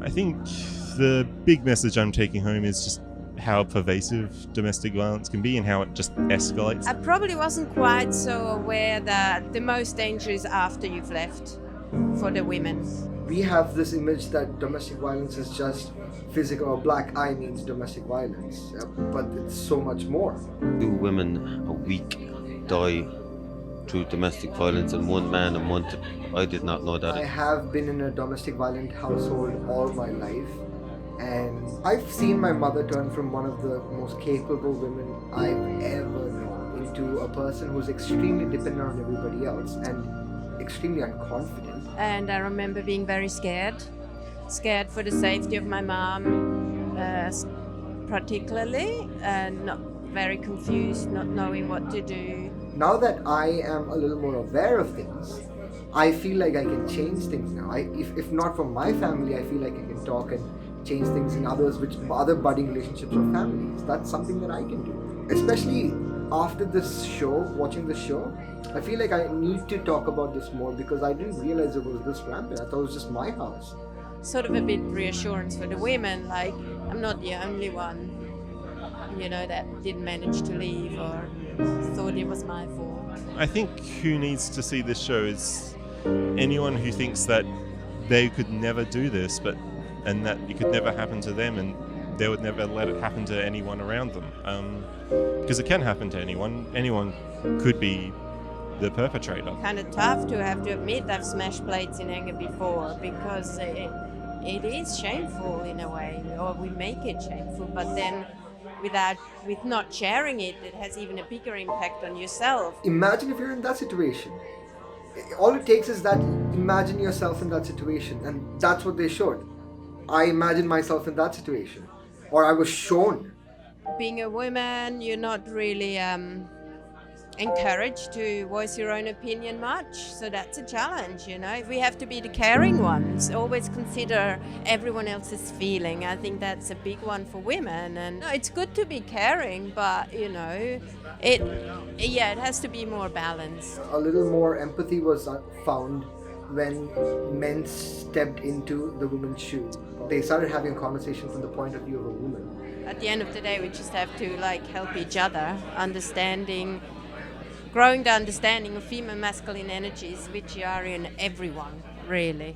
I think the big message I'm taking home is just how pervasive domestic violence can be and how it just escalates. I probably wasn't quite so aware that the most danger is after you've left for the women. We have this image that domestic violence is just physical, or black eye means domestic violence, but it's so much more. 2 women a week die through domestic violence and 1 man a month. I did not know I that. have been in a domestic violent household all my life, and I've seen my mother turn from one of the most capable women I've ever known into a person who's extremely dependent on everybody else and extremely unconfident. And I remember being very scared for the safety of my mom, particularly, and not very confused, not knowing what to do. Now that I am a little more aware of things, I feel like I can change things now. If not for my family, I feel like I can talk and change things in others, which other budding relationships or families. That's something that I can do. Especially after this show, watching the show, I feel like I need to talk about this more because I didn't realize it was this rampant. I thought it was just my house. Sort of a bit reassurance for the women, like I'm not the only one, that didn't manage to leave or thought it was my fault. I think who needs to see this show is anyone who thinks that they could never do this, and that it could never happen to them, and they would never let it happen to anyone around them. Because it can happen to anyone. Anyone could be the perpetrator. Kind of tough to have to admit I've smashed plates in anger before because it is shameful in a way, or we make it shameful, but then with not sharing it, it has even a bigger impact on yourself. Imagine if you're in that situation. All it takes is that imagine yourself in that situation, and that's what they showed. I imagined myself in that situation, or I was shown. Being a woman, you're not really encouraged to voice your own opinion much, so that's a challenge. We have to be the caring ones, always consider everyone else's feeling. I think that's a big one for women, and it's good to be caring, but it has to be more balanced. A little more empathy was found when men stepped into the woman's shoe. They started having a conversation from the point of view of a woman. At the end of the day, we just have to help each other, growing the understanding of female masculine energies, which are in everyone, really.